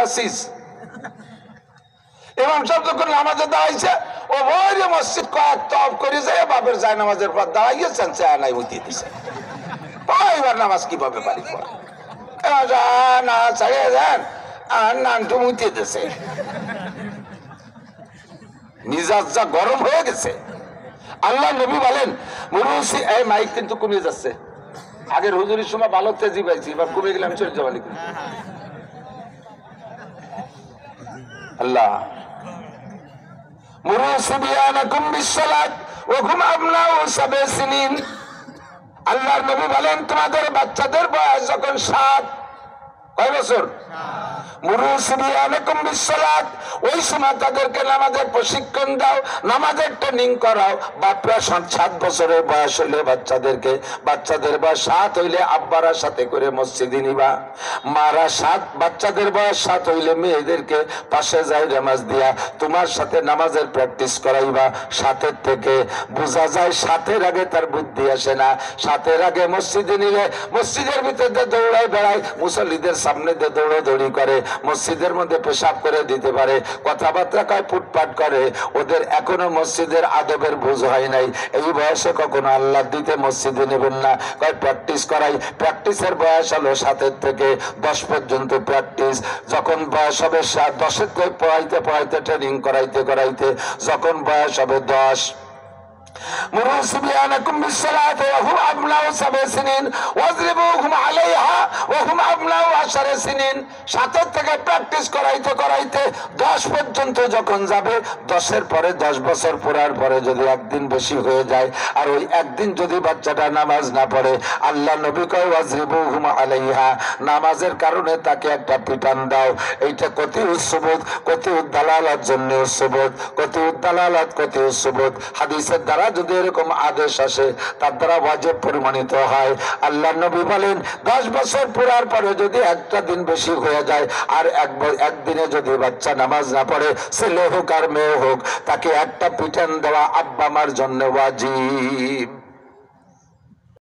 আসিস। ইমাম সাহেব যখন নামাজে দাঁড়াইছে ও ওই মসজিদ কয়েক তপ করে যায় বাপের যায় নামাজের পর দাঁড়াইয়েছেন চেয়া নাই উঠিয়ে দিছে। এবার নামাজ কিভাবে বাড়ি পড়ে না ছাড়িয়ে যান আর নানটু মুতিয়ে দিছে। মিজাজ যা গরম হয়ে গেছে। আল্লাহ নবী বলেন মুরুসি এই মাইক কিন্তু কমে যাচ্ছে। আগের হুজুরের সময় ভালো তেজি পাইছি, এবার কমে গেলে আমি চলে যাবো। আল্লাহ মুরুসি বিয়ানাকুম বিসসালাত ওয়া হুম আবনাউ সাবঈ সিনিন। আল্লাহর নবী বলেন তোমাদের বাচ্চাদের বয়স যখন 7 কয় বছর ওই সময় তাদেরকে নামাজের প্রশিক্ষণ দাও, নামাজের ট্রেনিং করাও। বাপরা 7 বছরের বয়স হইলে বাচ্চাদের বয়স 7 হইলে আব্বারা সাথে করে মসজিদে নিবা। মারা বাচ্চাদের বয়স 7 হইলে মেয়েদেরকে পাশে যাই নামাজ দিয়া তোমার সাথে নামাজের প্র্যাকটিস করাইবা। 7 থেকে বোঝা যায় 7 আগে তার বুদ্ধি আসে না। 7 আগে মসজিদে নিলে মসজিদের ভিতরে দৌড়ায় বেড়ায়, মুসল্লিদের সামনে দিয়ে দৌড়াদৌড়ি করে, মসজিদের মধ্যে পেশাব করে দিতে পারে, কথাবার্তা কয়, ফুটপাট করে। ওদের এখনো মসজিদের আদবের বুঝ হয় নাই। এই বয়সে কখনো আল্লাহ দিতে মসজিদে নেবেন না, কয় প্র্যাকটিস করাই। প্র্যাকটিসের বয়স হলো 7 থেকে 10 পর্যন্ত প্র্যাকটিস। যখন বয়স হবে 10 থেকে পড়াইতে ট্রেনিং করাইতে যখন বয়স হবে 10 মুরুসিবিয়ানাকুম বিসসালাত ওয়া হুম আবনাউ 7 সিনিন ওয়াজরিবুহুম আলাইহা ওয়া হুম আবনাউ 10 সিনিন। 7 থেকে প্র্যাকটিস করাইতে 10 পর্যন্ত যখন যাবে, 10 পরে 10 বছর পড়ার পরে যদি একদিন বেশি হয়ে যায় আর ওই একদিন যদি বাচ্চাটা নামাজ না পড়ে, আল্লাহ নবী কয় ওয়াজরিবুহুম আলাইহা, নামাজের কারণে তাকে একটা পিটান দাও। এইটা কতি উসবুত, কতি উদ্দালালার জন্য উসবুত, কতি উদ্দালালাত, কতি উসবুত। হাদিসের দ্বারা যদি এরকম আদেশ আসে তার দ্বারা ওয়াজিব প্রমাণিত হয়। আল্লাহ নবী বলেন 10 বছর পুরার পরে যদি একটা দিন বেশি হয়ে যায় আর একদিনে যদি বাচ্চা নামাজ না পড়ে, ছেলে হোক আর মেয়ে হোক, তাকে একটা পিটান দেওয়া আব্বা মার জন্য ওয়াজিব।